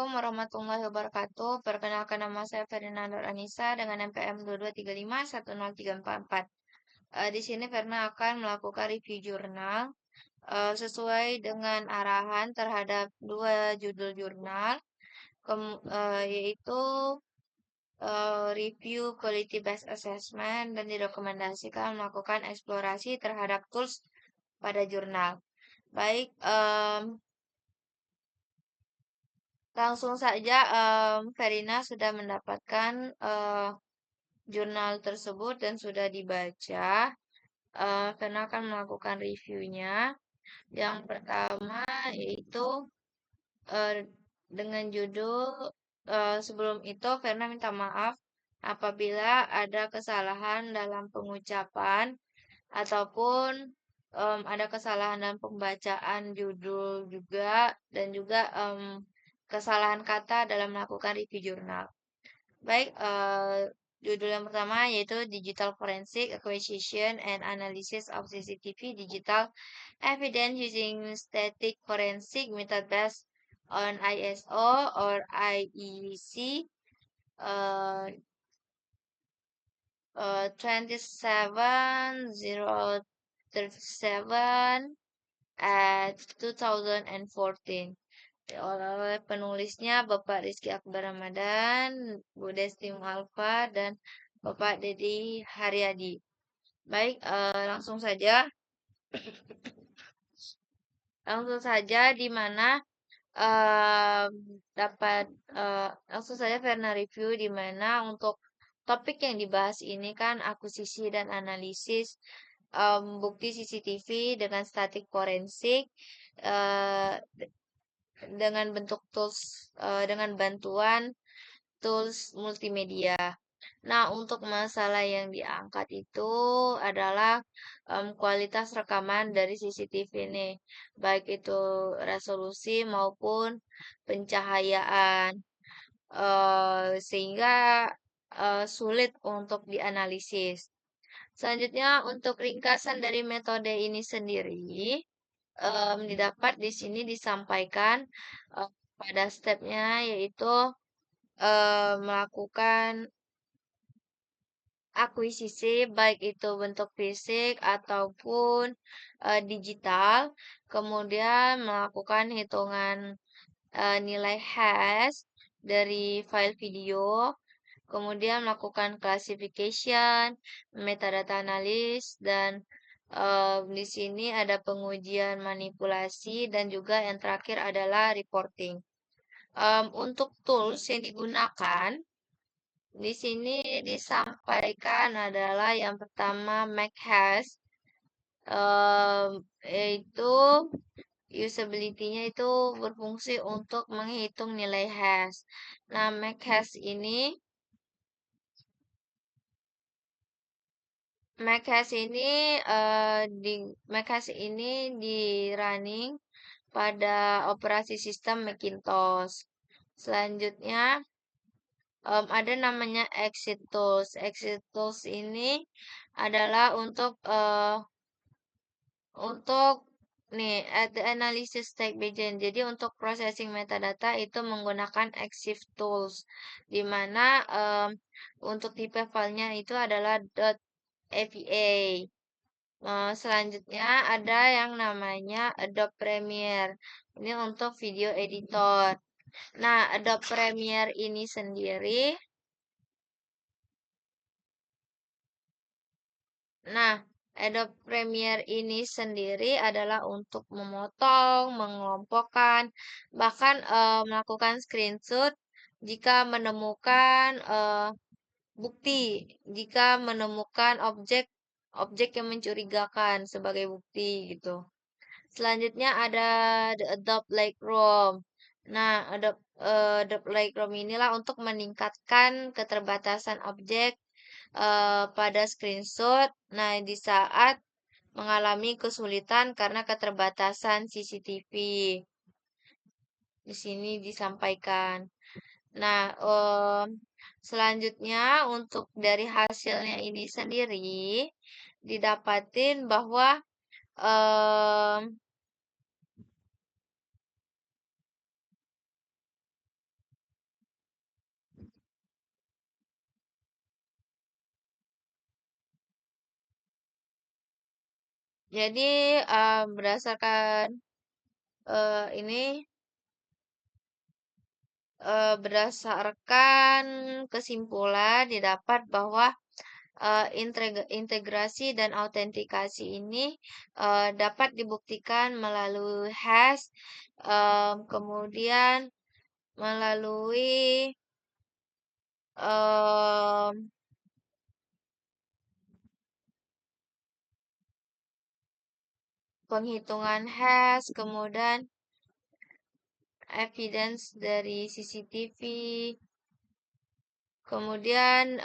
Assalamualaikum warahmatullahi wabarakatuh. Perkenalkan nama saya Fernanda Anissa dengan NPM 22351034. Di sini Verna akan melakukan review jurnal sesuai dengan arahan terhadap dua judul jurnal, yaitu review quality based assessment dan direkomendasikan melakukan eksplorasi terhadap tools pada jurnal. Baik, langsung saja, Verina sudah mendapatkan jurnal tersebut dan sudah dibaca. Verina akan melakukan reviewnya. Yang pertama yaitu dengan judul sebelum itu Verina minta maaf apabila ada kesalahan dalam pengucapan ataupun ada kesalahan dalam pembacaan judul juga dan juga kesalahan kata dalam melakukan review jurnal. Baik, judul yang pertama yaitu Digital Forensic Acquisition and Analysis of CCTV Digital Evidence Using Static Forensic Method Based on ISO or IEC 27037 at 2014 oleh penulisnya Bapak Rizky Akbar Ramadan, Bu Desti Alfa, dan Bapak Dedi Haryadi. Baik, langsung saja di mana langsung saja Verna review di mana untuk topik yang dibahas ini kan akuisisi dan analisis bukti CCTV dengan statik forensik dengan bentuk tools dengan bantuan tools multimedia. Nah, untuk masalah yang diangkat itu adalah kualitas rekaman dari CCTV ini, baik itu resolusi maupun pencahayaan, sehingga sulit untuk dianalisis. Selanjutnya, untuk ringkasan dari metode ini sendiri, didapat di sini disampaikan pada stepnya yaitu melakukan akuisisi baik itu bentuk fisik ataupun digital, kemudian melakukan hitungan nilai hash dari file video, kemudian melakukan classification, metadata analysis, dan di sini ada pengujian manipulasi dan juga yang terakhir adalah reporting. Untuk tools yang digunakan di sini disampaikan adalah yang pertama MacHash, yaitu usability-nya itu berfungsi untuk menghitung nilai hash. Nah, MacHash ini di running pada operasi sistem Macintosh. Selanjutnya ada namanya exit tools. Exit tools ini adalah untuk at the analysis tag begin. Jadi untuk processing metadata itu menggunakan exif tools, di mana untuk tipe filenya itu adalah .ava. Selanjutnya ada yang namanya Adobe Premiere. Ini untuk video editor. Nah, Adobe Premiere ini sendiri Adobe Premiere ini sendiri adalah untuk memotong, mengelompokkan, bahkan melakukan screenshot jika menemukan bukti, jika menemukan objek yang mencurigakan sebagai bukti gitu. Selanjutnya ada the Adobe Lightroom. Nah, Adobe Lightroom inilah untuk meningkatkan keterbatasan objek pada screenshot. Nah, di saat mengalami kesulitan karena keterbatasan CCTV. Di sini disampaikan. Nah, selanjutnya untuk dari hasilnya ini sendiri didapatin bahwa Jadi berdasarkan ini berdasarkan kesimpulan didapat bahwa integrasi dan autentikasi ini dapat dibuktikan melalui hash, kemudian melalui em, penghitungan hash, kemudian evidence dari CCTV, kemudian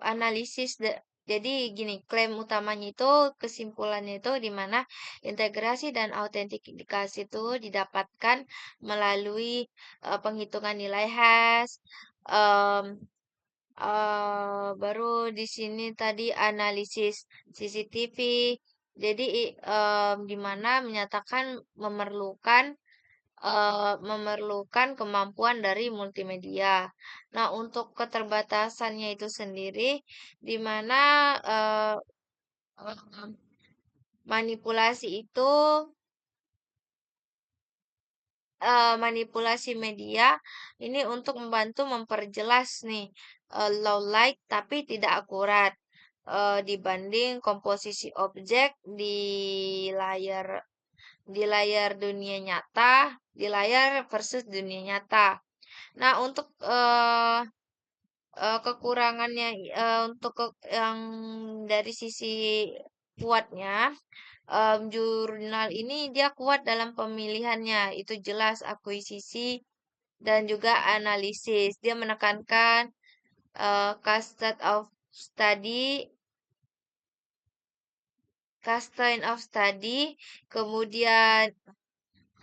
analisis jadi gini, klaim utamanya itu kesimpulannya itu di mana integrasi dan autentikasi itu didapatkan melalui penghitungan nilai hash. em, Baru di sini tadi analisis CCTV. Jadi di mana menyatakan memerlukan kemampuan dari multimedia. Nah, untuk keterbatasannya itu sendiri, di mana eh, eh, manipulasi itu manipulasi media ini untuk membantu memperjelas nih low light tapi tidak akurat dibanding komposisi objek layar di layar dunia nyata, di layar versus dunia nyata. Nah, untuk kekurangannya untuk yang dari sisi kuatnya, jurnal ini dia kuat dalam pemilihannya, itu jelas akuisisi dan juga analisis. Dia menekankan custard of study, custard of study, kemudian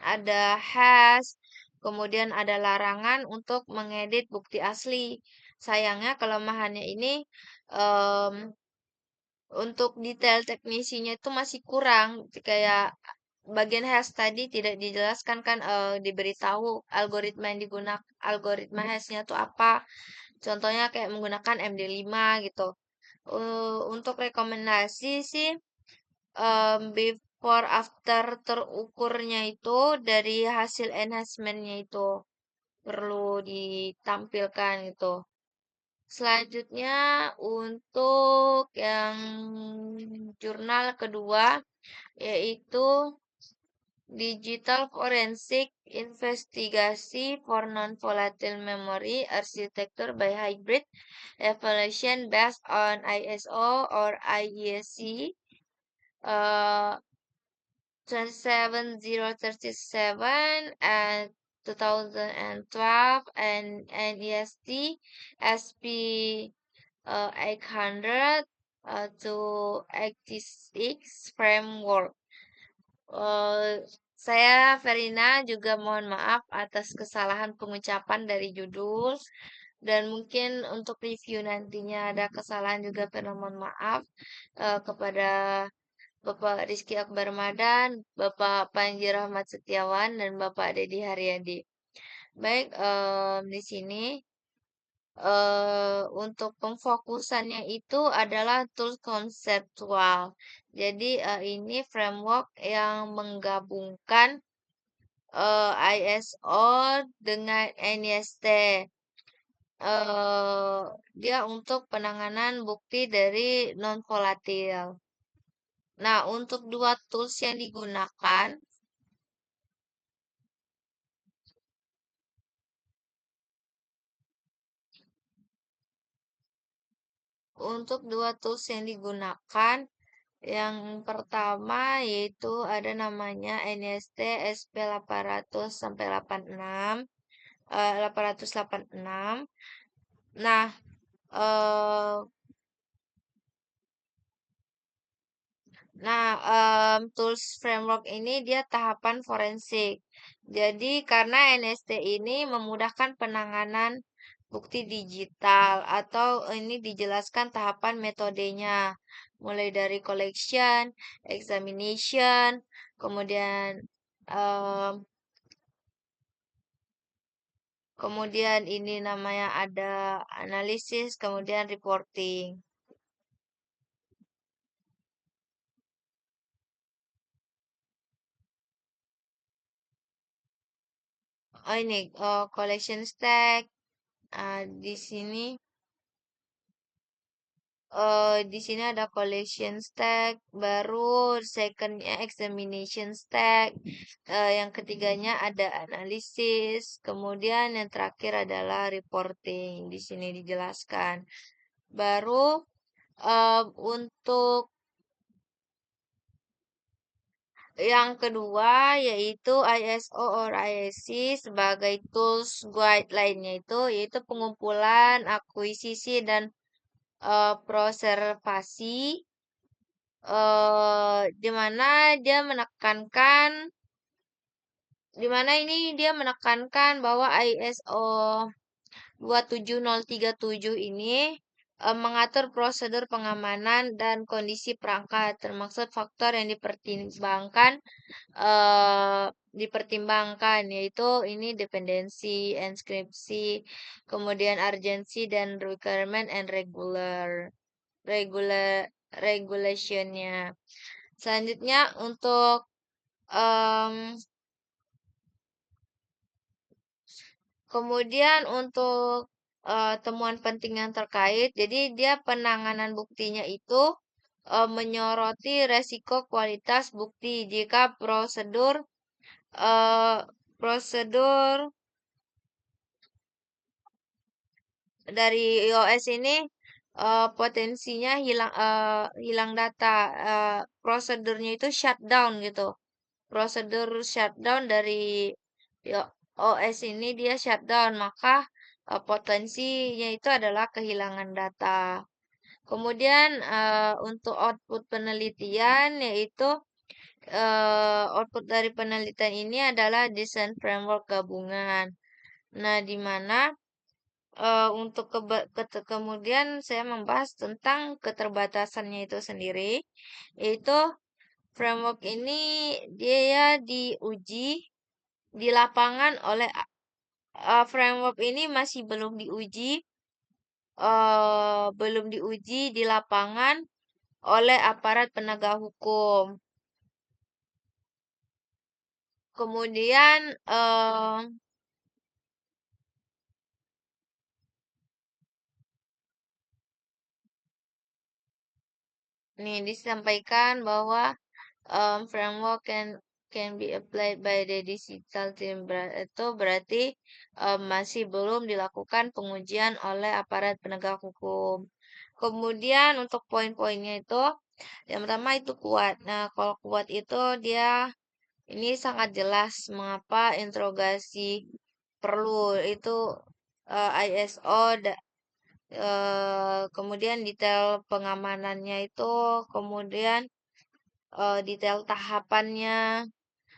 ada hash, kemudian ada larangan untuk mengedit bukti asli. Sayangnya kelemahannya ini em, untuk detail teknisinya itu masih kurang. Kayak bagian hash tadi tidak dijelaskan kan diberitahu algoritma yang digunakan algoritma hashnya itu apa. Contohnya kayak menggunakan MD5 gitu. Untuk rekomendasi sih before after terukurnya itu dari hasil enhancementnya itu perlu ditampilkan gitu. Selanjutnya untuk yang jurnal kedua yaitu Digital Forensic Investigasi for Non-Volatile Memory Architecture by Hybrid Evaluation based on ISO or IEC uh, 27037 and 2012 and NEST SP 800 to 86 framework. Saya Verina juga mohon maaf atas kesalahan pengucapan dari judul dan mungkin untuk review nantinya ada kesalahan juga Verina mohon maaf kepada Bapak Rizky Akbar Madan, Bapak Panji Rahmat Setiawan, dan Bapak Dedi Haryadi. Baik, di sini untuk pemfokusannya itu adalah tools konseptual. Jadi ini framework yang menggabungkan ISO dengan NIST. Eh, Dia untuk penanganan bukti dari non volatil. Nah, untuk dua tools yang digunakan, untuk dua tools yang digunakan, yang pertama yaitu ada namanya NST SP800 sampai 86, 886. Nah, eh, tools framework ini dia tahapan forensik. Jadi, karena NST ini memudahkan penanganan bukti digital atau ini dijelaskan tahapan metodenya, mulai dari collection, examination, kemudian em, kemudian ini namanya ada analisis, kemudian reporting. Oh ini collection stack. Di sini di sini ada collection stack, baru secondnya examination stack, yang ketiganya ada analisis, kemudian yang terakhir adalah reporting. Di sini dijelaskan. Baru untuk yang kedua yaitu ISO or ISC sebagai tools guideline-nya itu yaitu pengumpulan, akuisisi dan preservasi di mana dia menekankan di mana ini dia menekankan bahwa ISO 27037 ini mengatur prosedur pengamanan dan kondisi perangkat, termasuk faktor yang dipertimbangkan yaitu ini dependensi, inskripsi, kemudian urgency dan requirement and regular regulationnya. Selanjutnya untuk em, kemudian untuk temuan penting yang terkait, jadi dia penanganan buktinya itu menyoroti resiko kualitas bukti jika eh, prosedur dari iOS ini potensinya hilang data. Prosedurnya itu shutdown gitu. Prosedur shutdown dari iOS ini dia shutdown, maka potensinya itu adalah kehilangan data. Kemudian untuk output penelitian yaitu output dari penelitian ini adalah desain framework gabungan. Nah, di mana untuk kemudian saya membahas tentang keterbatasannya itu sendiri, yaitu framework ini dia diuji di lapangan oleh framework ini masih belum diuji di lapangan oleh aparat penegak hukum. Kemudian nih disampaikan bahwa framework can be applied by the digital team itu berarti masih belum dilakukan pengujian oleh aparat penegak hukum. Kemudian untuk poin-poinnya itu yang pertama itu kuat. Nah, kalau kuat itu dia ini sangat jelas mengapa interogasi perlu itu ISO kemudian detail pengamanannya itu kemudian detail tahapannya.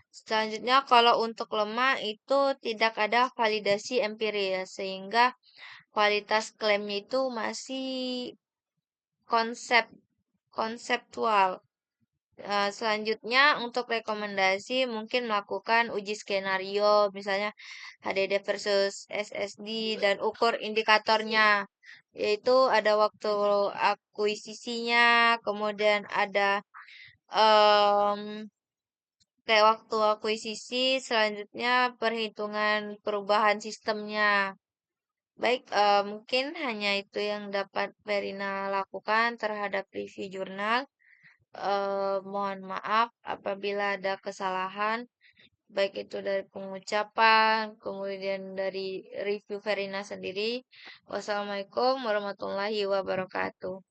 Selanjutnya, kalau untuk lemah itu tidak ada validasi empiris, sehingga kualitas klaimnya itu masih konsep konseptual. Selanjutnya, untuk rekomendasi mungkin melakukan uji skenario, misalnya HDD versus SSD dan ukur indikatornya, yaitu ada waktu akuisisinya, kemudian ada em, kayak waktu akuisisi, selanjutnya perhitungan perubahan sistemnya. Baik, mungkin hanya itu yang dapat Verina lakukan terhadap review jurnal. Mohon maaf apabila ada kesalahan, baik itu dari pengucapan, kemudian dari review Verina sendiri. Wassalamualaikum warahmatullahi wabarakatuh.